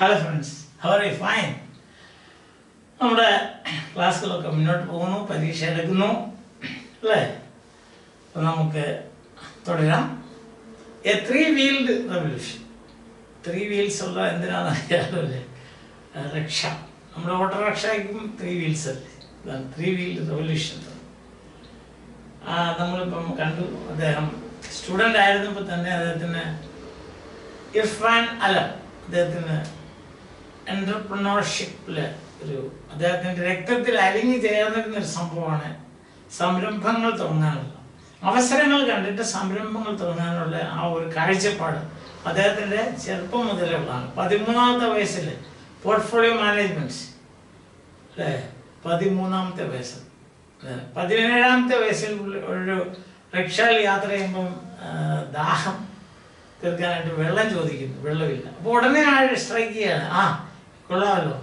Hello friends, how are you? Fine. നമ്മുടെ ക്ലാസ്സുകളൊക്കെ മുന്നോട്ട് പോകുന്നു, പരീക്ഷ എടുക്കുന്നു അല്ലേ? അപ്പോൾ നമുക്ക് തുടരാം. A 3-wheeled revolution. 3 wheels ഉള്ള എന്തിനാണെന്ന് അറിയാമല്ലേ? രക്ഷ. നമ്മുടെ ഓട്ടോറിക്ഷയ്ക്കും 3 wheels അല്ലേ? 3-wheeled revolution. നമ്മളിപ്പം കണ്ടു, അദ്ദേഹം സ്റ്റുഡൻ്റ് ആയിരുന്നപ്പോൾ തന്നെ അദ്ദേഹത്തിന് ഇർഫാൻ അലം അദ്ദേഹത്തിന് എൻ്റർപ്രണർഷിപ്പിൽ അദ്ദേഹത്തിൻ്റെ രക്തത്തിൽ അലിഞ്ഞു ചേർന്നിരുന്നൊരു സംഭവമാണ് സംരംഭങ്ങൾ തുടങ്ങാനുള്ള അവസരങ്ങൾ കണ്ടിട്ട് സംരംഭങ്ങൾ തുടങ്ങാനുള്ള ആ ഒരു കാഴ്ചപ്പാട് അദ്ദേഹത്തിൻ്റെ ചെറുപ്പം മുതലുള്ളതാണ്. 13ാമത്തെ വയസ്സിൽ പോർട്ട്ഫോളിയോ മാനേജ്മെൻറ്റ്സ് അല്ലേ, 13ാമത്തെ വയസ്സിൽ 17ാമത്തെ വയസ്സിൽ ഒരു റിക്ഷയിൽ യാത്ര ചെയ്യുമ്പം ദാഹം തീർക്കാനായിട്ട് വെള്ളം ചോദിക്കുന്നു, വെള്ളമില്ല. അപ്പോൾ ഉടനെ സ്ട്രൈക്ക് ചെയ്യാണ്, കൊള്ളാമല്ലോ,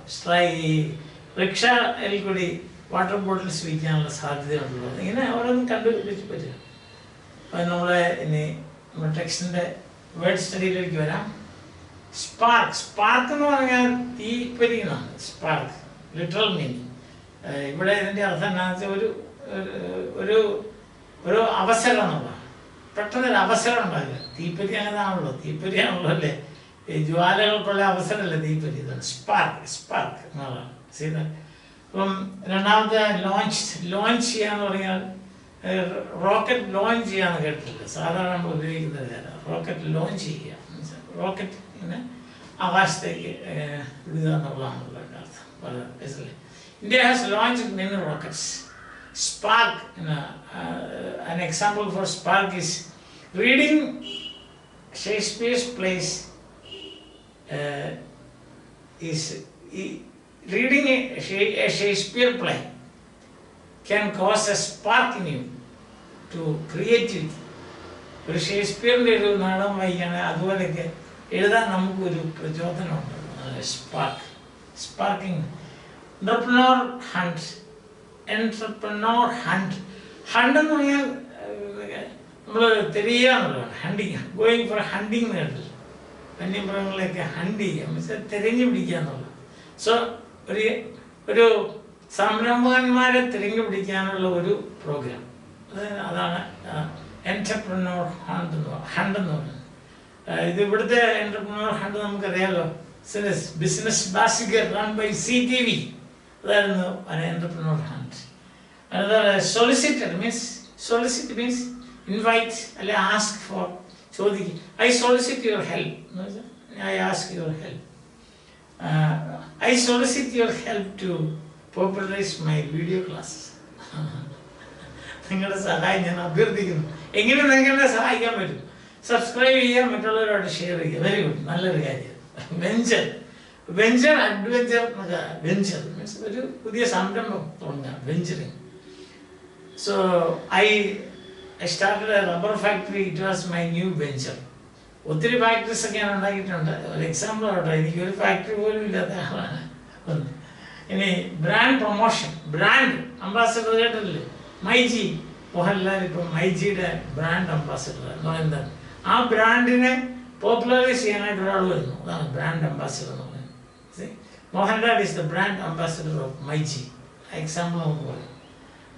റിക്ഷയിൽ കൂടി വാട്ടർ ബോട്ടിൽസ് വിൽക്കാനുള്ള സാധ്യതയുണ്ടല്ലോ, ഇങ്ങനെ ഓരോന്നും കണ്ടുപിടിച്ച് പറ്റുക. അപ്പം നമ്മളെ ഇനി നമ്മുടെ ടെക്സ്റ്റിൻ്റെ വേർഡ് സ്റ്റഡിയിലേക്ക് വരാം. സ്പാർക്ക് എന്ന് പറഞ്ഞാൽ തീപ്പൊരി എന്നാണ്. Spark literal meaning. ഇവിടെ ഇതിൻ്റെ അർത്ഥം എന്താണെന്ന് വെച്ചാൽ ഒരു അവസരം എന്നുള്ളതാണ്. പെട്ടെന്നൊരു അവസരം ഉണ്ടാകില്ല. തീപ്പൊരി തീപ്പൊരിയാണല്ലോ അല്ലേ, ഈ ജ്വാലകൾക്കുള്ള അവസരമല്ലേ തീപ്പൊരി. ഇതാണ് സ്പാർക്ക് എന്നുള്ളതാണ്. അപ്പം രണ്ടാമത്തെ ലോഞ്ച് ചെയ്യാന്ന് പറഞ്ഞാൽ റോക്കറ്റ് ലോഞ്ച് ചെയ്യാന്ന് കേട്ടിട്ടില്ല, സാധാരണ നമ്മൾ ഉപയോഗിക്കുന്നത്. റോക്കറ്റ് ലോഞ്ച് ചെയ്യുക, റോക്കറ്റ് ഇങ്ങനെ ആകാശത്തേക്ക് ഇടുക എന്നുള്ളതാണല്ലോ എൻ്റെ അർത്ഥം. വളരെ India has launched many rockets. Spark, an example for spark is reading Shakespeare's plays. Reading a Shakespeare play can cause a spark in you to creativity. ഒരു ഷേക്സ്പിയറിൻ്റെ ഒരു നാടകം വായിക്കുകയാണെങ്കിൽ അതുപോലെയൊക്കെ എഴുതാൻ നമുക്കൊരു പ്രചോദനമുണ്ട്. സ്പാർക്കിംഗ്. Entrepreneur hunt എന്ന് പറഞ്ഞാൽ നമ്മൾ തിരിയുക എന്നുള്ളതാണ്. ഹണ്ടിങ്, ഗോയിങ് ഫോർ ഹണ്ടിങ് എന്ന് കേട്ടില്ല. വന്യമൃഗങ്ങളെയൊക്കെ ഹണ്ട് ചെയ്യുക, മീൻസ് തിരഞ്ഞു പിടിക്കുക എന്നുള്ളത്. സോ ഒരു സംരംഭകന്മാരെ തിരഞ്ഞു പിടിക്കാനുള്ള ഒരു പ്രോഗ്രാം, അതാണ് എൻ്റർപ്രനോർ ഹണ്ട് എന്ന് പറയുന്നത്. ഇത് ഇവിടുത്തെ എൻ്റർപ്രനോർ ഹണ്ട് നമുക്കറിയാമല്ലോ, business basic run by CTV. അതായിരുന്നു എൻ്റർപ്രനോർ ഹണ്ട്. അതായത് സോളിസിറ്റ് മീൻസ് ഇൻവൈറ്റ് അല്ലെ ആസ്ക് ഫോർ, ചോദിക്കും. I solicit your help, I ask your help. I solicit your help to popularize my video classes. നിങ്ങളുടെ സഹായം ഞാൻ അഭ്യർത്ഥിക്കുന്നു. എങ്ങനെ നിങ്ങളെ സഹായിക്കാൻ പറ്റും? സബ്സ്ക്രൈബ് ചെയ്യുക, മറ്റുള്ളവരോട് ഷെയർ ചെയ്യുക. വെരി ഗുഡ്, നല്ലൊരു കാര്യം. വെഞ്ചർ അഡ്വഞ്ചർ എന്നൊക്കെ. വെഞ്ചർ മീൻസ് ഒരു പുതിയ സംരംഭം തുടങ്ങുക, venturing. So I started A rubber factory. It was my new venture. ഒത്തിരി ഫാക്ടറീസ് ഒക്കെ ഞാൻ ഉണ്ടാക്കിയിട്ടുണ്ട്. ഒരു എക്സാമ്പിൾ ആവട്ടെ, എനിക്കൊരു ഫാക്ടറി പോലും ഇല്ലാത്ത ആളാണ്. ഇനി ബ്രാൻഡ് പ്രൊമോഷൻ, ബ്രാൻഡ് അംബാസഡർ കേട്ടില്ലേ? മൈജി, മോഹൻലാൽ ഇപ്പം മൈജിയുടെ ബ്രാൻഡ് അംബാസഡർ. എന്താണ് ആ ബ്രാൻഡിനെ പോപ്പുലറൈസ് ചെയ്യാനായിട്ട് ഒരാൾ വരുന്നു, അതാണ് ബ്രാൻഡ് അംബാസഡർ എന്ന് പറയുന്നത്. Mohanlal is the brand ambassador of myG. Example നമുക്ക് പറയാം.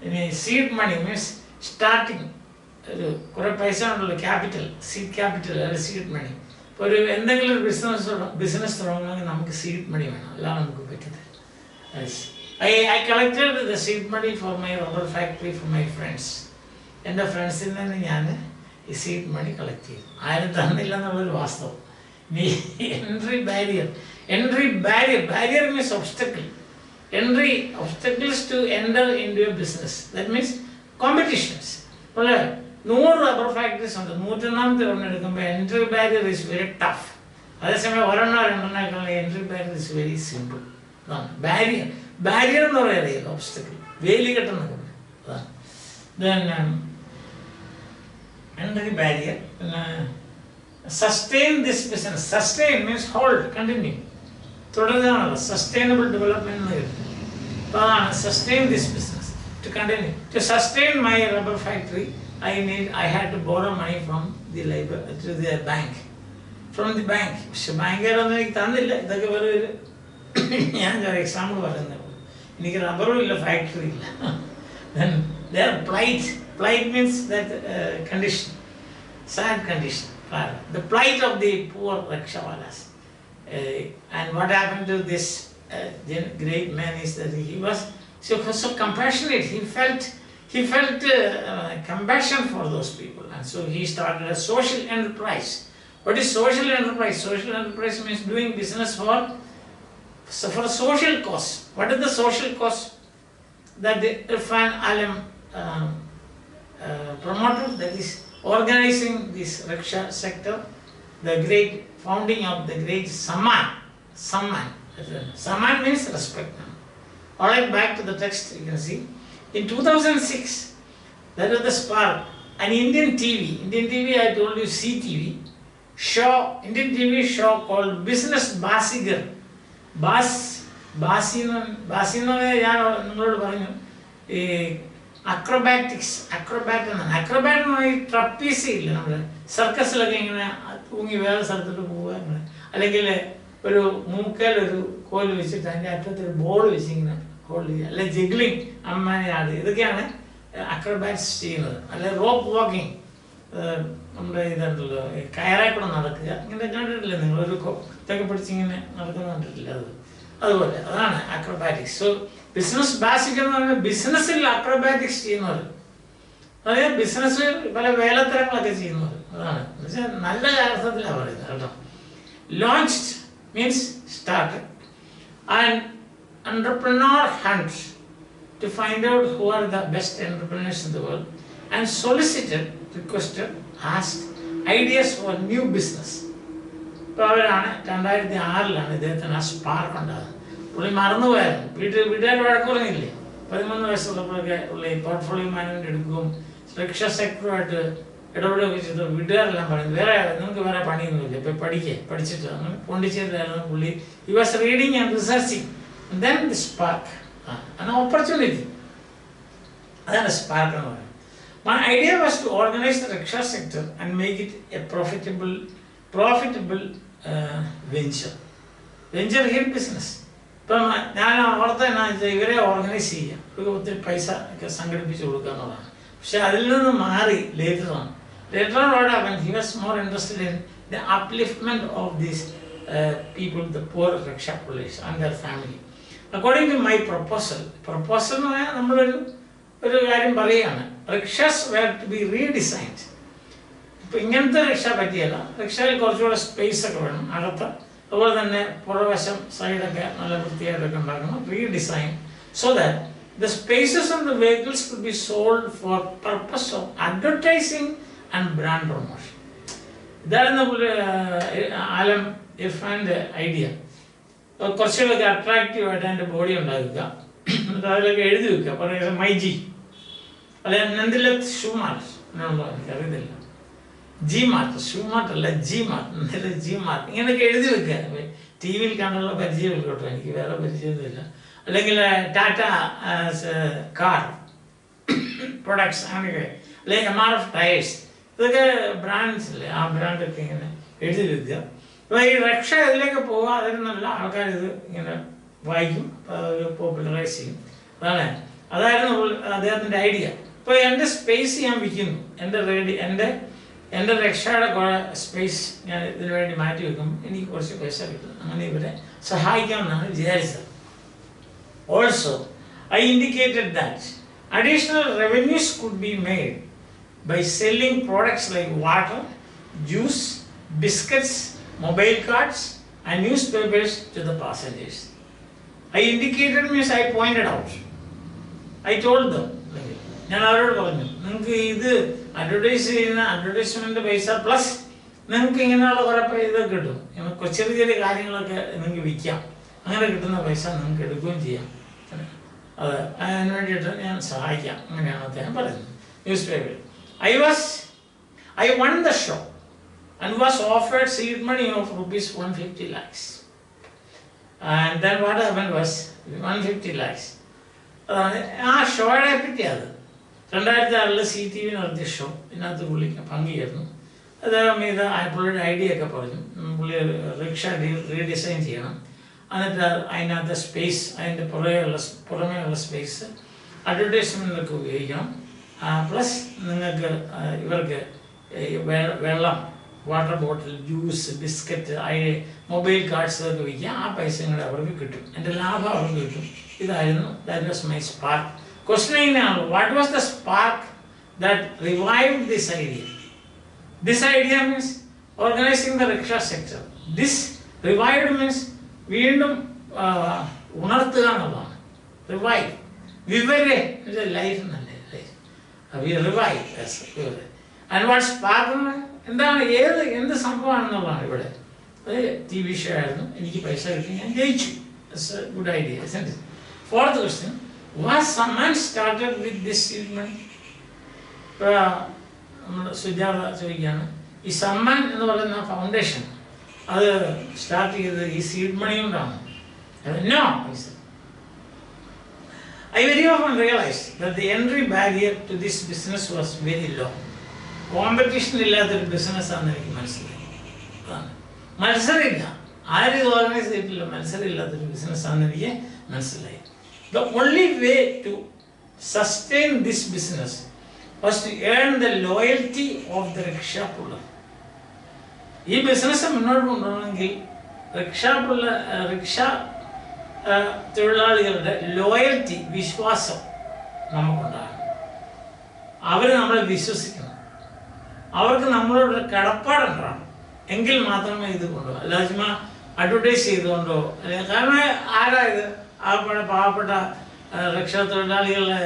ഇനി സീഡ് മണി മീൻസ് സ്റ്റാർട്ടിങ്, ഒരു കുറേ പൈസ ഉണ്ടല്ലോ, ക്യാപിറ്റൽ, സീഡ് ക്യാപിറ്റൽ അല്ലെങ്കിൽ സീഡ് മണി. ഇപ്പോൾ ഒരു എന്തെങ്കിലും ഒരു ബിസിനസ് തുടങ്ങണമെങ്കിൽ നമുക്ക് സീഡ് മണി വേണം, അല്ലാതെ നമുക്ക് പറ്റത്തില്ല. I collected the seed money for my rubber factory from my friends. എൻ്റെ ഫ്രണ്ട്സിൽ നിന്ന് ഞാൻ ഈ സീഡ് മണി കളക്ട് ചെയ്തു. ആരും തന്നില്ല എന്നുള്ളൊരു വാസ്തവം. Barrier means obstacle. obstacles to enter into a business. That means competitions. അപ്പോൾ 100 റബ്ബർ ഫാക്ടറീസ് ഉണ്ട്, 101ാമത്തെ ഒരെണ്ണം എടുക്കുമ്പോൾ entry barrier is very tough. അതേസമയം ഒരെണ്ണോ രണ്ടെണ്ണേക്കുള്ള entry barrier is very simple. അതാണ് ബാരിയർ എന്ന് പറയാറില്ല, ഒബ്സ്റ്റക്കിൾ, വേലികെട്ടെന്നൊക്കെ പറയും. അതാണ് then entry barrier. Sustain this business. Sustain means hold, continue. തുടരുകയാണല്ലോ, സസ്റ്റൈനബിൾ ഡെവലപ്മെന്റ് എന്ന് കേട്ടു. അപ്പോൾ അതാണ് sustain this business, to continue. To sustain my rubber factory, I had to borrow money from the bank. from the bank. പക്ഷെ ബാങ്കുകാരൊന്നും എനിക്ക് തന്നില്ല. ഇതൊക്കെ വെറുതെ ഒരു ഞാൻ എക്സാമ്പിൾ പറയുന്നത്. എനിക്ക് റബ്ബറും ഇല്ല, ഫാക്ടറി ഇല്ല. Then their plight means that condition, sad condition, the plight of the poor rickshawalas. And what happened to this great man is that he was so compassionate. He felt compassion for those people, and so he started a social enterprise. What is social enterprise? Social enterprise means doing business for a social cause. What is the social cause that the Irfan Alam promoted? That is organizing this rickshaw sector, the great founding of the great Samman. Samman means respect. All right, back to the text, you can see. In 2006, that was the spark. An Indian TV, I told you, CTV, Indian TV show called Business Basigar. ഞാൻ നിങ്ങളോട് പറഞ്ഞു ഈ acrobat trapeze ഇല്ല, നമ്മുടെ സർക്കസിലൊക്കെ ഇങ്ങനെ തൂങ്ങി വേറെ സ്ഥലത്തോട്ട് പോവുക, അല്ലെങ്കിൽ ഒരു മൂക്കയിൽ ഒരു കോല് വെച്ചിട്ട് അതിൻ്റെ അറ്റത്തൊരു ബോൾ വെച്ച് ഇങ്ങനെ ഹോൾഡ് ചെയ്യുക, അല്ലെ ജിഗ്ലിംഗ്, അമ്മാനെ ആട്, ഇതൊക്കെയാണ് അക്രോബാറ്റ്സ് ചെയ്യുന്നത്. അല്ലെ റോപ്പ് വാക്കിംഗ്, നമ്മുടെ ഇതുണ്ടല്ലോ കയറാക്കൂടെ നടക്കുക, ഇങ്ങനെ കണ്ടിട്ടില്ല നിങ്ങൾ? ഒരു ഇതൊക്കെ പിടിച്ചിങ്ങനെ നടക്കുന്ന കണ്ടിട്ടില്ല? അതുപോലെ അതാണ് അക്രോബാറ്റിക്സ്. സോ ബിസിനസ് ബേസിക് എന്ന് പറയുന്നത് ബിസിനസ്സിൽ അക്രോബാറ്റിക്സ് ചെയ്യുന്നവർ, അതായത് ബിസിനസ് പല വേലത്തരങ്ങളൊക്കെ ചെയ്യുന്നവർ, അതാണ്. എന്നുവെച്ചാൽ നല്ല അർത്ഥത്തിലാണ് പറയുന്നത് കേട്ടോ. Launched means started. And entrepreneur hunt to find out who are the best entrepreneurs in the world, and solicited, requested, asked ideas for new business. ഇപ്പോൾ അവരാണ് 2006 ഇദ്ദേഹത്തിന് ആ സ്പാർക്ക് ഉണ്ടാകുന്നത്. പുള്ളി മറന്നുപോയായിരുന്നു, വീട്ടുകാർ വഴക്ക് പറഞ്ഞില്ലേ, 13 വയസ്സുള്ളപ്പോഴൊക്കെ പുള്ളി പോർട്ട്ഫോളിയോ മാനേജ്മെന്റ് എടുക്കും, റിക്ഷ സെക്ടറുമായിട്ട് ഇടപെടുകയൊക്കെ ചെയ്തു. വീട്ടുകാരെല്ലാം പറയുന്നത് വേറെ നിങ്ങൾക്ക് വേറെ പണിയൊന്നുമില്ല, ഇപ്പോൾ പഠിച്ചിട്ട് അങ്ങനെ പോണ്ടിച്ചേരിയിലായിരുന്നു പുള്ളി. He was reading and researching. And then the spark, an opportunity. That is spark. My idea was to organize the rickshaw sector and make it a profitable venture here business. ഇപ്പം ഞാൻ ഓർത്ത എന്നാ വെച്ചാൽ ഇവരെ ഓർഗനൈസ് ചെയ്യുക, ഇവർക്ക് ഒത്തിരി പൈസ ഒക്കെ സംഘടിപ്പിച്ച് കൊടുക്കുക എന്നുള്ളതാണ്. പക്ഷെ അതിൽ നിന്ന് മാറി later on what happened, he was more interested in the upliftment of these people, the poor rickshaw pullers and their family. According to my proposal എന്ന് പറഞ്ഞാൽ നമ്മളൊരു കാര്യം പറയുകയാണ്. Rickshaws were to be redesigned. ഇപ്പം ഇങ്ങനത്തെ റിക്ഷ പറ്റിയല്ല, റിക്ഷയിൽ കുറച്ചുകൂടെ space ഒക്കെ വേണം അകത്ത്, അതുപോലെ തന്നെ പുറവശം സൈഡൊക്കെ നല്ല വൃത്തിയായിട്ടൊക്കെ ഉണ്ടാക്കണം. Redesign so that the spaces of the vehicles could be sold for purpose of advertising and brand promotion. ഇതായിരുന്നു ആലം ഇർഫാൻ്റെ ഐഡിയ. കുറച്ചുകൂടെ അട്രാക്റ്റീവായിട്ട് അതിൻ്റെ ബോഡി ഉണ്ടാക്കുക, എന്നിട്ട് അതിലൊക്കെ എഴുതി വെക്കുക. പറയുക മൈജി, അല്ലെ നന്ദിലത്ത് ഷൂ മാർട്ട്, എനിക്കറിയത്തില്ല, ജി മാർട്ട്, ഷൂ മാർട്ട് അല്ല G mart, Nandilath G mart, ഇങ്ങനെയൊക്കെ എഴുതി വെക്കുക. ടി വിയിൽ കണ്ടുള്ള പരിചയം കേട്ടോ, എനിക്ക് വേറെ പരിചയമൊന്നുമില്ല. അല്ലെങ്കിൽ ടാറ്റ കാർ പ്രൊഡക്ട്സ് അങ്ങനെയൊക്കെ, അല്ലെങ്കിൽ MRF ടയേഴ്സ്, ഇതൊക്കെ ബ്രാൻഡ്സ് അല്ലേ, ആ ബ്രാൻഡൊക്കെ ഇങ്ങനെ എഴുതി വെക്കുക. അപ്പോൾ ഈ റിക്ഷ ഇതിലേക്ക് പോവുക, അതിൽ നല്ല ആൾക്കാർ ഇത് ഇങ്ങനെ വായിക്കും, പോപ്പുലറൈസ് ചെയ്യും. അതായിരുന്നു അദ്ദേഹത്തിൻ്റെ ഐഡിയ. ഇപ്പോൾ എൻ്റെ സ്പേസ് ഞാൻ വിൽക്കുന്നു, എൻ്റെ റിക്ഷയുടെ സ്പേസ് ഞാൻ ഇതിനു വേണ്ടി മാറ്റി വെക്കും, എനിക്ക് കുറച്ച് പൈസ കിട്ടും, അങ്ങനെ ഇവരെ സഹായിക്കാമെന്നാണ് വിചാരിച്ചത്. Also I indicated that additional revenues could be made by selling products like water, juice, biscuits, mobile cards and newspapers to the passengers. I indicated means I pointed out. I told them. ഞാൻ അവരോട് പറഞ്ഞു, നിങ്ങൾക്ക് ഇത് advertise ചെയ്യുന്ന advertisement പൈസ plus നിങ്ങൾക്ക് ഇങ്ങനെയുള്ള കുറേ ഇതൊക്കെ കിട്ടും, ചെറിയ ചെറിയ കാര്യങ്ങളൊക്കെ നിങ്ങൾക്ക് വിൽക്കാം, അങ്ങനെ കിട്ടുന്ന പൈസ നിങ്ങൾക്ക് എടുക്കുകയും ചെയ്യാം, അത് അതിന് വേണ്ടിയിട്ട് ഞാൻ സഹായിക്കാം, അങ്ങനെയാണ് അദ്ദേഹം പറയുന്നത്. ന്യൂസ് പേപ്പറിൽ I won the show and was offered seed money of rupees 150 lakhs. And then what happened was 150 lakhs. ആ ഷോയെ പറ്റി അത് 2006 CTV നടത്തിയ ഷോ, ഇതിനകത്ത് പുള്ളിക്ക് പങ്കുചേർന്നു. അദ്ദേഹം ഇത് പുള്ളിയുടെ ഐഡിയ ഒക്കെ പറഞ്ഞു. പുള്ളി റിക്ഷ റീഡിസൈൻ ചെയ്യണം, എന്നിട്ട് അതിനകത്ത് സ്പേസ്, അതിൻ്റെ പുറമേയുള്ള സ്പേസ് അഡ്വർടൈസ്മെൻറ്റിലൊക്കെ ഉപയോഗിക്കണം. പ്ലസ് നിങ്ങൾക്ക് ഇവർക്ക് വെള്ളം, water bottle, juice, biscuit, mobile cards ഒക്കെ വിൽക്കുക. ആ പൈസ കൂടെ അവർക്ക് കിട്ടും, എൻ്റെ ലാഭം അവർക്ക് കിട്ടും. ഇതായിരുന്നു, that was my spark. Question ഇങ്ങനെയാണല്ലോ, what was the spark that revived this idea? This idea means organizing the rickshaw sector. This revived means വീണ്ടും ഉണർത്തുക എന്നുള്ളതാണ്. റിവൈവ്, വിവരെ ലൈഫ് എന്നല്ലേ, റിവൈവ്. ആൻഡ് വാട്ട് സ്പാർക്ക് എന്താണ്, എന്ത് സംഭവമാണെന്നുള്ളതാണ് ഇവിടെ. അത് TV ഷോ ആയിരുന്നു, എനിക്ക് പൈസ കിട്ടി, ഞാൻ ജയിച്ചു. Good idea. Fourth question, was someone started with this seed money? നമ്മുടെ സുജാത ചോദിക്കുകയാണ്, ഈ സമ്മാൻ എന്ന് പറയുന്ന ഫൗണ്ടേഷൻ അത് സ്റ്റാർട്ട് ചെയ്തത് ഈ സീഡ് മണി കൊണ്ടാണ്? No. I very often realized that the entry barrier to this business was very low. Competition ഇല്ലാത്തൊരു ബിസിനസ്സാണെന്ന് എനിക്ക് മനസ്സിലായി. മത്സരമില്ല, ആരും ഇത് ഓർഗനൈസ് ചെയ്തിട്ടില്ല, മത്സരം ഇല്ലാത്തൊരു ബിസിനസ്സാണെന്ന് എനിക്ക് മനസ്സിലായി. The only way to sustain this business was to earn the loyalty of the rickshaw puller. ഈ ബിസിനസ് മുന്നോട്ട് കൊണ്ടുപോകണമെങ്കിൽ റിക്ഷ തൊഴിലാളികളുടെ ലോയൽറ്റി, വിശ്വാസം നമുക്കുണ്ടാകണം. അവർ നമ്മളെ വിശ്വസിക്കണം, അവർക്ക് നമ്മളോട് കടപ്പാടുണ്ടാകണം. എങ്കിൽ മാത്രമേ ഇത് കൊണ്ടുപോകും. അല്ലാതെ ചുമ്മാ അഡ്വർടൈസ് ചെയ്തുകൊണ്ടോ അല്ലെങ്കിൽ, കാരണം ആരാ ഇത് പാവപ്പെട്ട റിക്ഷ തൊഴിലാളികളെ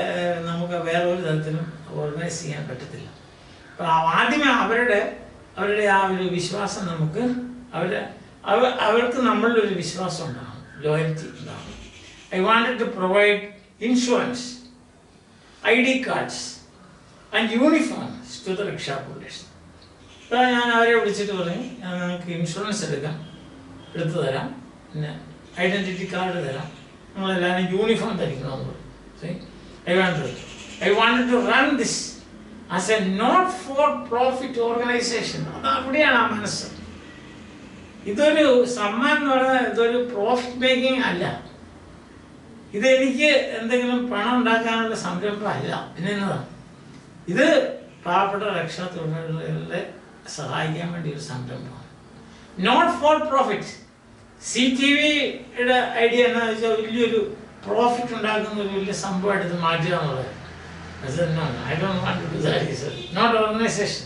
നമുക്ക് വേറെ ഒരു തരത്തിലും ഓർഗനൈസ് ചെയ്യാൻ പറ്റത്തില്ല. അപ്പോൾ ആദ്യമേ അവരുടെ ആ ഒരു വിശ്വാസം നമുക്ക് അവർക്ക് നമ്മളിലൊരു വിശ്വാസം ഉണ്ടാകും, ലോയൽറ്റി ഉണ്ടാകും. I wanted to provide insurance, ID cards and uniforms to the rickshaw pullers. അപ്പോൾ ഞാൻ അവരെ വിളിച്ചിട്ട് പറയും, ഞാൻ നിങ്ങൾക്ക് ഇൻഷുറൻസ് എടുത്തു തരാം, പിന്നെ ഐഡൻറ്റിറ്റി കാർഡ് തരാം, നമ്മളെല്ലാവരും യൂണിഫോം ധരിക്കണമെന്ന് പറയും. I wanted to run this as a not-for-profit organization. അവിടെയാണ് ആ മനസ്സ്. ഇതൊരു സമ്മാൻ എന്ന് പറഞ്ഞാൽ ഇതൊരു പ്രോഫിറ്റ് മേക്കിംഗ് അല്ല, ഇതെനിക്ക് എന്തെങ്കിലും പണം ഉണ്ടാക്കാനുള്ള സംരംഭം അല്ല. പിന്നെ എന്നതാണ്, ഇത് പാവപ്പെട്ട രക്ഷാ തൊഴിലാളികളെ സഹായിക്കാൻ വേണ്ടി ഒരു സംരംഭമാണ്. Not for profit. CTVയുടെ ഐഡിയ എന്താണെന്ന് വെച്ചാൽ വലിയൊരു പ്രോഫിറ്റ് ഉണ്ടാക്കുന്ന ഒരു വലിയ സംഭവമായിട്ട് ഇത് മാറ്റുക എന്നുള്ളത്. No, I don't want to do that. It's not organization.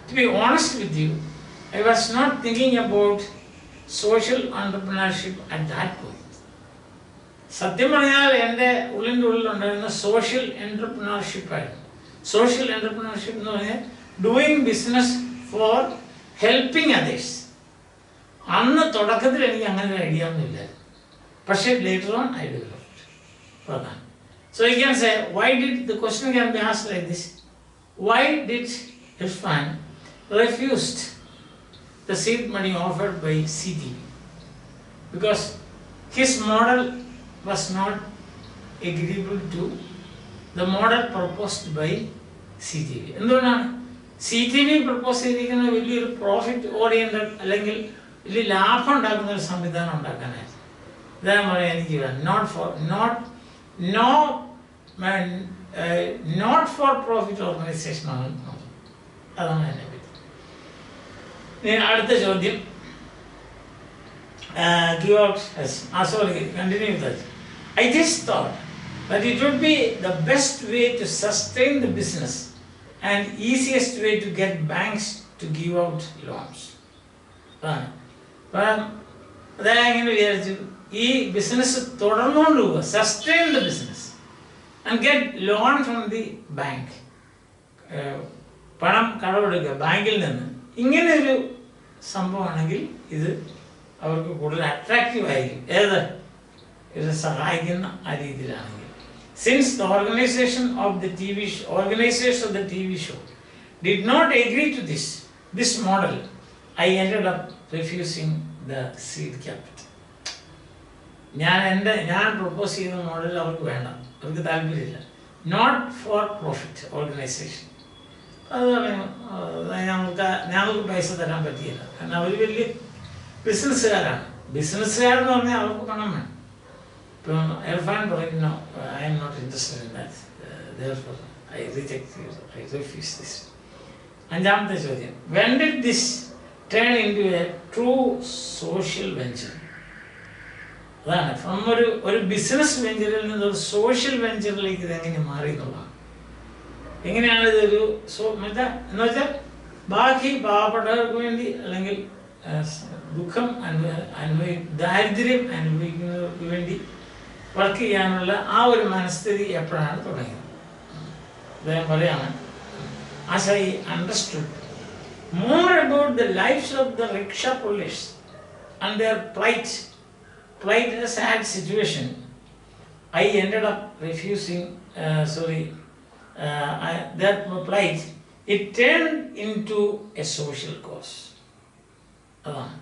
To be honest with you, I was not thinking about social entrepreneurship at that point. സത്യം പറഞ്ഞാൽ എൻ്റെ ഉള്ളിൻ്റെ ഉള്ളിലുണ്ടായിരുന്ന സോഷ്യൽ എൻ്റർപ്രണർഷിപ്പ് ആയിരുന്നു. സോഷ്യൽ എൻ്റർപ്രണർഷിപ്പ് എന്ന് പറഞ്ഞാൽ doing business for helping others. അന്ന് തുടക്കത്തിൽ എനിക്ക് അങ്ങനെ ഒരു ഐഡിയ ഒന്നും ഇല്ലായിരുന്നു, പക്ഷേ ലേറ്റർ ഓൺ ഐ ഡെവലപ്ഡ്. പ്രധാനം. So you can say, why did, the question can be asked like this, why did Irfan refused the seed money offered by CTV? Because his model was not agreeable to the model proposed by CTV. എന്തുകൊണ്ടാണ് CTV propose ചെയ്തിരിക്കുന്ന വലിയൊരു profit oriented അല്ലെങ്കിൽ വലിയ ലാഭം ഉണ്ടാക്കുന്ന ഒരു സംവിധാനം ഉണ്ടാക്കാനായിരുന്നു. ഇതാണ് പറയാൻ എനിക്ക് നോട്ട് ഫോർ പ്രോഫിറ്റ് ഓർഗനൈസേഷൻ ആണ്. അതാണ് എന്നെ പറ്റി. അടുത്ത ചോദ്യം, continue with that. I just thought that it would be the best way to sustain the business and easiest way to get banks to give out loans. അതായത് എങ്ങനെ വിചാരിച്ചു, ഈ ബിസിനസ് തുടർന്നുകൊണ്ട് പോവുക, sustain the business and get loan from the bank, പണം കടമെടുക്കുക ബാങ്കിൽ നിന്ന്. ഇങ്ങനെ ഒരു സംഭവമാണെങ്കിൽ ഇത് അവർക്ക് കൂടുതൽ അട്രാക്റ്റീവ് ആയിരിക്കും. ഇത് സഹായിക്കുന്ന ആ രീതിയിലാണെങ്കിൽ. Since the organization of the organizers of the TV show did not agree to this model, I ended up refusing the seed capital. ഞാൻ പ്രൊപ്പോസ് ചെയ്യുന്ന മോഡൽ അവർക്ക് വേണ്ട, അവർക്ക് താല്പര്യമില്ല. Not for profit organisation. അത് പറഞ്ഞു ഞങ്ങൾക്ക് പൈസ തരാൻ പറ്റിയില്ല. കാരണം അവർ വലിയ ബിസിനസ്സുകാരാണ്. ബിസിനസ്സുകാരെന്ന് പറഞ്ഞാൽ അവർക്ക് പണം വേണം. ഇപ്പം ഇർഫാൻ പറയുന്നു, I am not interested in that, therefore I reject you, I refuse this. അഞ്ചാമത്തെ ചോദ്യം, when did this turn into a true social venture? അതാണ് ഫ്രം ഒരു ബിസിനസ് വെഞ്ചറിൽ നിന്ന് ഒരു സോഷ്യൽ വെഞ്ചറിലേക്ക് ഇതെങ്ങനെ മാറി എന്നുള്ളതാണ്. എങ്ങനെയാണ് ഇതൊരു എന്ന് വെച്ചാൽ ബാക്കി പാവപ്പെട്ടവർക്ക് വേണ്ടി അല്ലെങ്കിൽ ദുഃഖം ദാരിദ്ര്യം അനുഭവിക്കുന്നവർക്ക് വേണ്ടി വർക്ക് ചെയ്യാനുള്ള ആ ഒരു മനസ്ഥിതി എപ്പോഴാണ് തുടങ്ങിയത്? അദ്ദേഹം പറയാണ്, as I understood more about the lives of the rickshaw pullers and their plight, a sad situation, I ended up refusing, that plight, it turned into a social cause. അതാണ്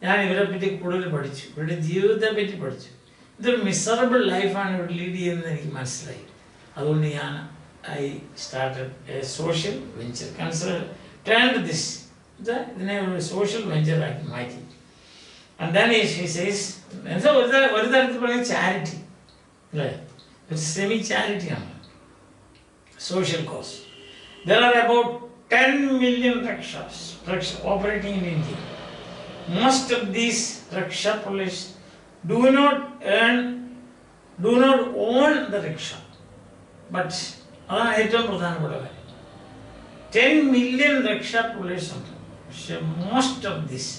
ഞാൻ ഇവരെ പറ്റി കൂടുതൽ പഠിച്ചു, ഇവരുടെ ജീവിതത്തെ പറ്റി പഠിച്ചു. ഇതൊരു മിസറബിൾ ലൈഫാണ് ഇവർ ലീഡ് ചെയ്യുന്നത് എനിക്ക് മനസ്സിലായി. അതുകൊണ്ട് ഞാൻ I started a social venture, turned this, ഇതിനെ ഒരു സോഷ്യൽ വെഞ്ചർ ആക്കി മാറ്റി. And then she says, ഒരു തരത്തിൽ പറയുന്നത് ചാരിറ്റി അല്ലേ, ഒരു സെമി ചാരിറ്റിയാണ് social cause. There are about 10 million rickshaws operating in India. Most of these rickshaw pullers do not own the rickshaw, but അതാണ് ഏറ്റവും പ്രധാനപ്പെട്ട കാര്യം. 10 million rickshaw pullers ഉണ്ട്. പക്ഷെ most of this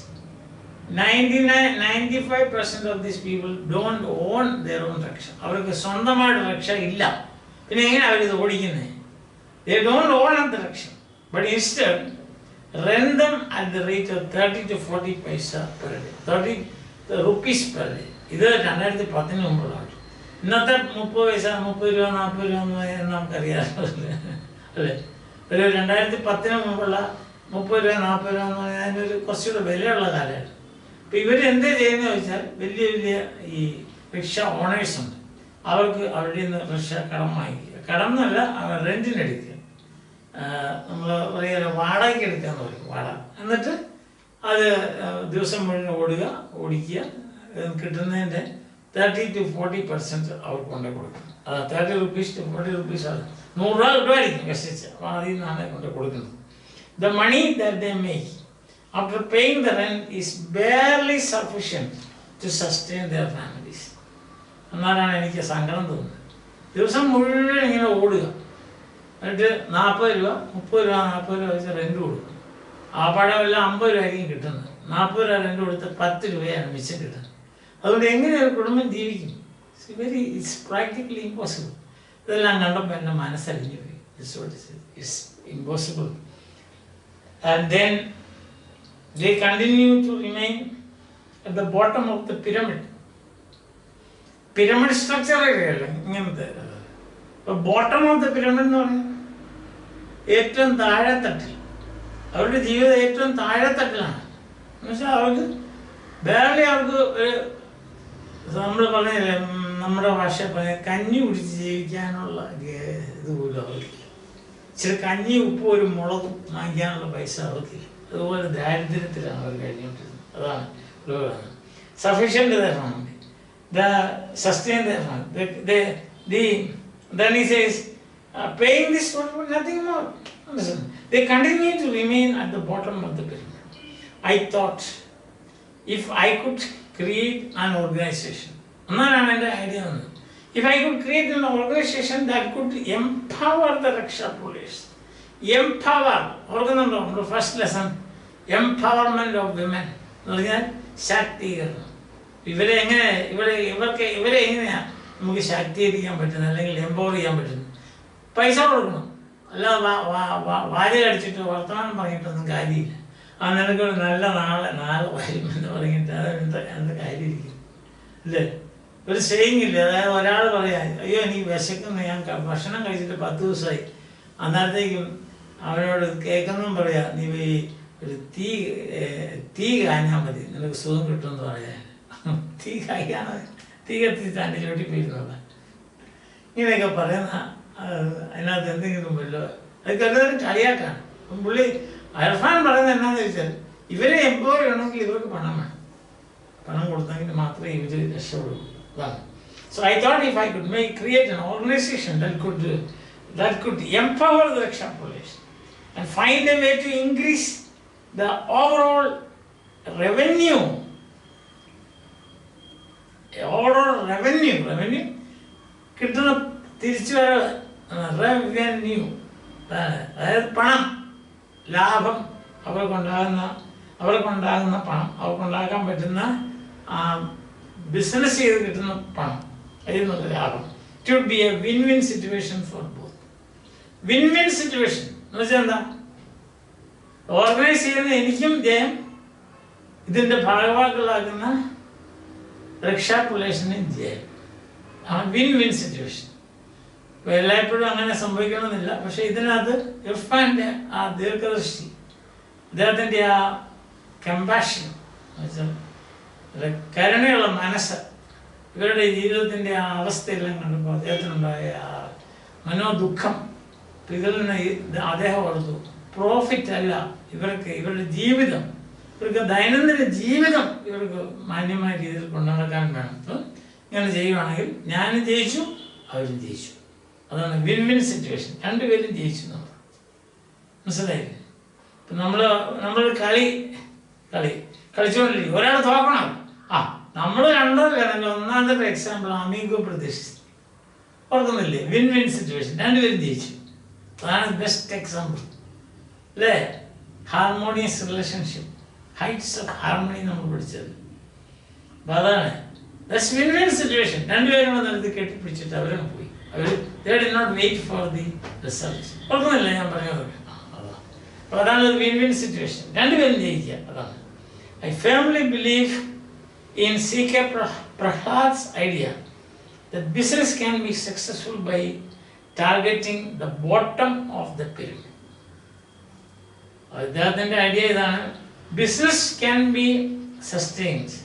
95% of these people don't own their own rickshaw. അവർക്ക് സ്വന്തമായിട്ട് rickshaw ഇല്ല. പിന്നെ എങ്ങനെ അവരിത് ഓടിക്കുന്നത്? They don't own the rickshaw, but instead rent them at the rate of 30 to 40 paisa per day, 30 rupees per day. ഇത് 2010 മുമ്പുള്ളതാണ്. ഇന്നത്തെ 30 പൈസ 30 രൂപ 40 രൂപ എന്ന് നമുക്കറിയാമല്ലോ അല്ലേ. ഒരു 2010 മുമ്പുള്ള 30 രൂപ 40 രൂപ എന്ന് പറഞ്ഞാൽ അതിനൊരു കുറച്ചുകൂടെ വിലയുള്ള കാലമാണ്. അപ്പോൾ ഇവരെന്ത് ചെയ്യുന്നത് വെച്ചാൽ വലിയ വലിയ ഈ റിക്ഷ ഓണേഴ്സ് ഉണ്ട്, അവർക്ക് അവരുടെ നിന്ന് റിക്ഷ കടം വാങ്ങിക്കുക. കടം എന്നല്ല, അവർ റെൻറ്റിനെടുക്കുക. നമ്മൾ പറയുക വാടകയ്ക്ക് എടുക്കാന്ന് പറയും, വാടക. എന്നിട്ട് അത് ദിവസം മുഴുവൻ ഓടിക്കുക. കിട്ടുന്നതിൻ്റെ 30 to 40% അവർക്ക് കൊണ്ടു കൊടുക്കും. 30 rupees to 40 rupees ആണ്, 100 രൂപ കിട്ടുമായിരിക്കും കഷ്ടിച്ച്. അപ്പോൾ അതിൽ നിന്നാണ് കൊണ്ട് കൊടുക്കുന്നത്. The money that they make after paying the rent is barely sufficient to sustain their families. എന്നാലാണ് എനിക്ക് സങ്കടം തോന്നുന്നത്. ദിവസം മുഴുവൻ ഇങ്ങനെ ഓടുക, എന്നിട്ട് 40 രൂപ 30 രൂപ 40 രൂപ വെച്ച് റെൻറ്റ് കൊടുക്കും. ആ പഴമെല്ലാം 50 രൂപയായിരിക്കും കിട്ടുന്നത്. 40 രൂപ റെൻറ്റ് കൊടുത്ത് 10 രൂപയാണ് മിച്ചം കിട്ടുന്നത്. അതുകൊണ്ട് എങ്ങനെ ഒരു കുടുംബം ജീവിക്കും? It's practically impossible. ഇതെല്ലാം കണ്ടപ്പോൾ എൻ്റെ മനസ്സലിഞ്ഞു പോയി. It's impossible. And then they continue to remain at the bottom of the pyramid. Pyramid structure അല്ലേ ഇങ്ങനത്തെ. അപ്പോൾ ബോട്ടം ഓഫ് ദ പിരമിഡ് എന്ന് പറഞ്ഞാൽ ഏറ്റവും താഴെത്തട്ടിൽ, അവരുടെ ജീവിതം ഏറ്റവും താഴെത്തട്ടിലാണ്. എന്നുവെച്ചാൽ അവർക്ക് വേറെ അവർക്ക് ഒരു നമ്മൾ പറഞ്ഞില്ലേ, നമ്മുടെ ഭാഷ പറഞ്ഞ കഞ്ഞി കുടിച്ച് ജീവിക്കാനുള്ള ഇത് പോലും അവർക്കില്ല. ഇച്ചിരി കഞ്ഞി ഉപ്പും ഒരു മുളകും വാങ്ങിക്കാനുള്ള പൈസ അവർക്കില്ല. അതുപോലെ ദാരിദ്ര്യത്തിലാണ് അവർ കഴിഞ്ഞുകൊണ്ടിരുന്നത്. അതാണ് സഫീഷ്യൻ്റ് തരണം, സസ്റ്റെയിൻ തരണം. Then he says, paying this for nothing more. Listen, they continue to remain at the bottom of the pyramid. I thought, if I could create an organization, എന്നാണ് എൻ്റെ ഐഡിയ വന്നത്. If I could create an organization that could empower the rickshaw pullers, empower, ഓർക്കുന്നുണ്ടോ നമ്മുടെ first lesson, empowerment of women എന്ന് പറഞ്ഞാൽ ശാക്തീകരണം. ഇവരെ എങ്ങനെയാണ് നമുക്ക് ശാക്തീകരിക്കാൻ പറ്റുന്നത് അല്ലെങ്കിൽ എംപവർ ചെയ്യാൻ പറ്റുന്നത്? പൈസ കൊടുക്കണം, അല്ലാതെ വാചകം അടിച്ചിട്ട് വർത്തമാനം പറഞ്ഞിട്ടൊന്നും കാര്യമില്ല. ആ നിനക്ക് നല്ല നാളെ വരുമെന്ന് പറഞ്ഞിട്ട് അതെന്ത് കാര്യമിരിക്കും അല്ലേ? ഒരു സെയിങ് ഇല്ലേ, അതായത് ഒരാൾ പറയാം, അയ്യോ എനിക്ക് വിശക്കുന്നു, ഞാൻ ഭക്ഷണം കഴിച്ചിട്ട് 10 ദിവസമായി. അന്നേരത്തേക്കും അവനോട് കേൾക്കുന്നതും പറയാം, നീ ഒരു തീ കാഞ്ഞാൽ മതി, നിനക്ക് സുഖം കിട്ടുമെന്ന് പറയാൻ. തീ കായ്ക്കാണ്, തീ കത്തി തൻ്റെ ചോട്ടി പോയിരുന്നുള്ള ഇങ്ങനെയൊക്കെ പറയുന്ന അതിനകത്ത് എന്തെങ്കിലും വല്ലോ അതൊക്കെ കളിയാക്കാണ്. പുള്ളി ഇർഫാൻ പറയുന്നത് എന്നാന്ന് ചോദിച്ചാൽ ഇവരെ എംപവർ ചെയ്യണമെങ്കിൽ ഇവർക്ക് പണം വേണം, പണം കൊടുത്തെങ്കിൽ മാത്രമേ ഇവർ രക്ഷപ്പെടുള്ളൂ. അതാണ്. So I thought if I could create an organization that could empower the Raksha Police and find a way to increase the overall revenue കിട്ടുന്ന തിരിച്ചു വരവ്, റവന്യൂ, അതായത് പണം, ലാഭം, അവർക്കുണ്ടാകുന്ന പണം, അവർക്കുണ്ടാക്കാൻ പറ്റുന്ന ബിസിനസ് ചെയ്ത് കിട്ടുന്ന പണം, അതിൽ നിന്നുള്ള ലാഭം. It would be a win win situation for both. Win win situation എന്ന് വെച്ചാൽ എന്താ? ഓർഗനൈസ് ചെയ്യുന്ന എനിക്കും ജയം, ഇതിൻ്റെ ഭാഗവാക്കുകളാകുന്ന രക്ഷാ പൊലീസിനും ജയം. Win win situation. ഇപ്പോൾ എല്ലായ്പ്പോഴും അങ്ങനെ സംഭവിക്കണമെന്നില്ല, പക്ഷെ ഇതിനകത്ത് ഇർഫാൻ്റെ ആ ദീർഘദൃഷ്ടി, അദ്ദേഹത്തിൻ്റെ ആ കമ്പാഷൻ എന്ന് വെച്ചാൽ കരുണയുള്ള മനസ്സ്, ഇവരുടെ ജീവിതത്തിൻ്റെ ആ അവസ്ഥയെല്ലാം കണ്ടപ്പോൾ അദ്ദേഹത്തിനുണ്ടായ ആ മനോദുഃഖം, ഇതിൽ നിന്ന് അദ്ദേഹം ഓർത്തു പ്രോഫിറ്റ് അല്ല ഇവർക്ക്, ഇവരുടെ ജീവിതം, ഇവർക്ക് ദൈനംദിന ജീവിതം ഇവർക്ക് മാന്യമായ രീതിയിൽ കൊണ്ടുനടക്കാൻ വേണം. ഇങ്ങനെ ചെയ്യുവാണെങ്കിൽ ഞാനും ജയിച്ചു, അവരും ജയിച്ചു. അതാണ് വിൻ വിൻ സിറ്റുവേഷൻ. രണ്ടുപേരും ജയിച്ചു. നമ്മൾ മനസ്സിലായില്ലേ? ഇപ്പം നമ്മളൊരു കളിച്ചുകൊണ്ടിരിക്കും, ഒരാൾ തോക്കണം. നമ്മൾ കണ്ടതിലാണെങ്കിൽ ഒന്നാമത്തെ എക്സാമ്പിൾ അമീഗോ പ്രതീക്ഷിച്ചു, ഓർക്കുന്നില്ലേ? വിൻ വിൻ സിറ്റുവേഷൻ, രണ്ടുപേരും ജയിച്ചു. അതാണ് ബെസ്റ്റ് എക്സാമ്പിൾ അല്ലേ? Harmonious relationship, heights of harmony നമ്മൾ പഠിച്ചത്. അപ്പം അതാണ് വിൻ വിൻ സിറ്റുവേഷൻ. രണ്ടുപേരും കൂടെ നിർത്തി കെട്ടിപ്പിടിച്ചിട്ട് അവരും പോയി. they did not wait for the results. ഓർക്കുന്നില്ല ഞാൻ പറഞ്ഞതൊക്കെ? അപ്പോൾ അതാണ് ഒരു വിൻ വിൻ സിറ്റുവേഷൻ, രണ്ടുപേരും ജയിക്കുക. അതാണ്. I firmly believe in C.K. Prahlad's idea that business can be successful by targeting the bottom of the pyramid. അദ്ദേഹത്തിൻ്റെ ഐഡിയ ഇതാണ്, business can be sustained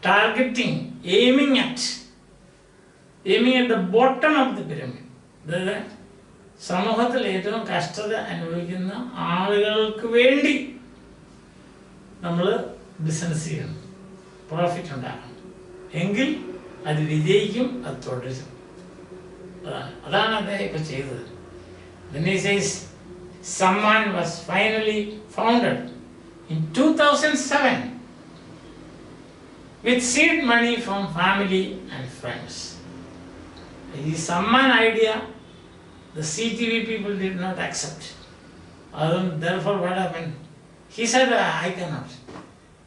targeting, aiming at the bottom of the pyramid. അതായത് സമൂഹത്തിൽ ഏറ്റവും കഷ്ടത അനുഭവിക്കുന്ന ആളുകൾക്ക് വേണ്ടി നമ്മൾ ബിസിനസ് ചെയ്യണം, പ്രോഫിറ്റ് ഉണ്ടാക്കണം, എങ്കിൽ അത് വിജയിക്കും, അത് തുടരും. അതാണ് അദ്ദേഹം ഇപ്പോൾ ചെയ്തത്. Then he says, Samman was finally founded in 2007 with seed money from family and friends. The Samman idea the CTV people did not accept. Therefore what happened? He said, I cannot.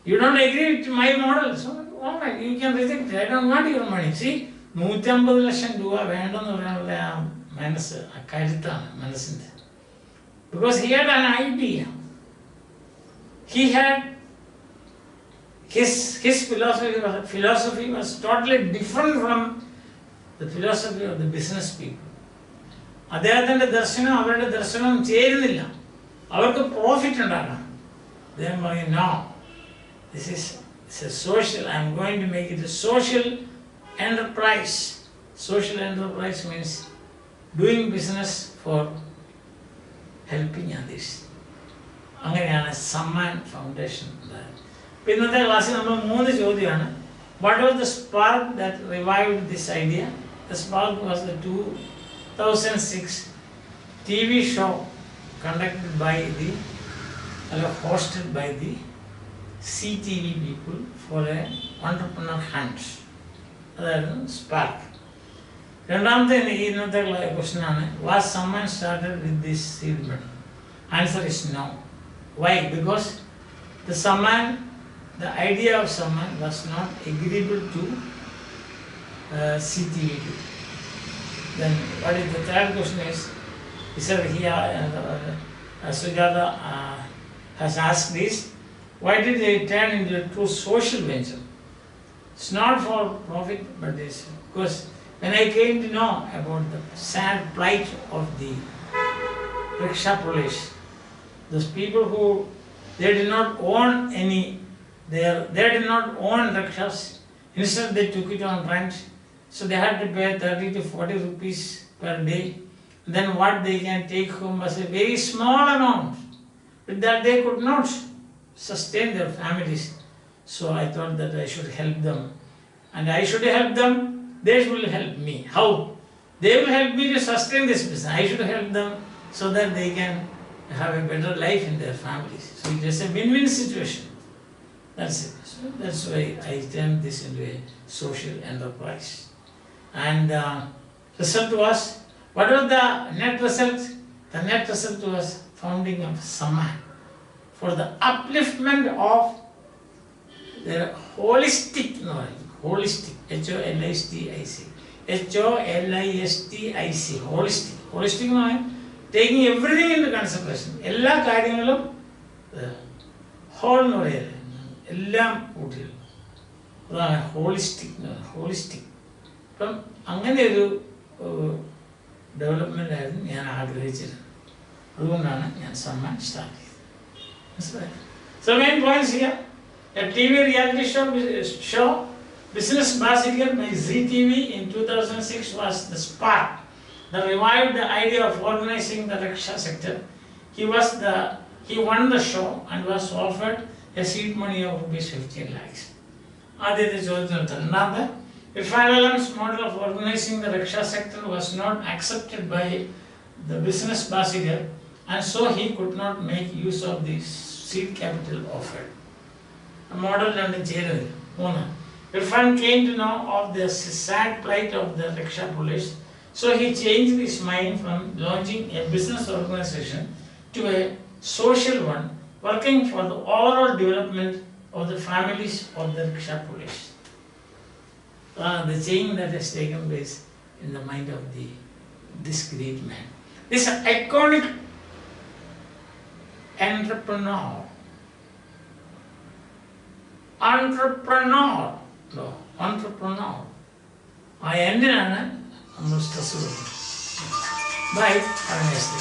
You don't agree with my model, so all right, you can reject it. I don't want your money. See, 150 ലക്ഷം രൂപ വേണ്ടെന്ന് പറയാനുള്ള ആ മനസ്സ്, ആ കരുത്താണ് മനസ്സിൻ്റെ. Because he had an idea. He had his philosophy was totally different from the philosophy of the business people. അദ്ദേഹത്തിൻ്റെ ദർശനം അവരുടെ ദർശനം ചേരുന്നില്ല. അവർക്ക് പ്രോഫിറ്റ് ഉണ്ടാക്കണം. അദ്ദേഹം പറയും, no, this is a social, I am going to make it a social enterprise. Social enterprise means doing business for helping others. അങ്ങനെയാണ് Samman foundation ഉണ്ടായത്. അപ്പോൾ ഇന്നത്തെ ക്ലാസ്സിൽ നമ്മൾ 3 ചോദ്യമാണ്. What was the spark that revived this idea? The spark was the 2006 TV show conducted by hosted by the CTV people for a entrepreneur hunt. അതായിരുന്നു spark. രണ്ടാമത്തെ ഇന്നത്തെ ക്വസ്റ്റ്യൻ ആണ്, was someone started with this seed money? Answer is no. Why? Because the idea of Samman was not agreeable to CTV people. Then what is the third question is, he said here, Sujata has asked this, why did they turn into a true social venture? It's not for profit, but it's because when I came to know about the sad plight of the rickshaw police, those people who they did not own any, they did not own rickshaws. Instead they took it on rent, so they had to pay 30 to 40 rupees per day then what they can take home was a very small amount. With that they could not sustain their families. So I thought that I should help them. And I should help them, they will help me. How? They will help me to sustain this business. I should help them so that they can have a better life in their families. So it is a win-win situation. That's it. So that's why I turned this into a social enterprise. And result was, what was the net result? The net result was founding of Samman for the upliftment of the holistic knowledge. Holistic, H-O-L-I-S-T-I-C. H-O-L-I-S-T-I-C. Holistic. Holistic knowledge, taking everything into consideration. എല്ലാ കാര്യങ്ങളും whole എന്ന് പറയുന്നത് എല്ലാം കൂട്ടിയിടും. അതാണ് holistic. Holistic. അപ്പം അങ്ങനെ ഒരു development ആയിരുന്നു ഞാൻ ആഗ്രഹിച്ചിരുന്നത്. അതുകൊണ്ടാണ് ഞാൻ സമ്മാൻ സ്റ്റാർട്ട് ചെയ്തത്. So main points here. A TV reality show Business Bazigar by ZTV in 2006 was the spark that revived the idea of organizing the rickshaw sector. He won the show and was offered a seed money of ₹15 lakhs. ആദ്യത്തെ ചോദ്യത്തിന് രണ്ടാമത്തെ, Irfan Alam's model of organizing the rickshaw sector was not accepted by the Business Bazigar, and so he could not make use of the seed capital offered. A model രണ്ടും ചേരുന്നില്ല. മൂന്ന്, Irfan came to know of the sad plight of the rickshaw police, so he changed his mind from launching a business organization to a social one, working for the overall development of the families of the rickshaw police. The change that has taken place in the mind of this great man, this iconic entrepreneur. ആ എന്തിനാണ് നമ്മൾ stress കൊടുക്കുന്നത്. Bye, have a nice day.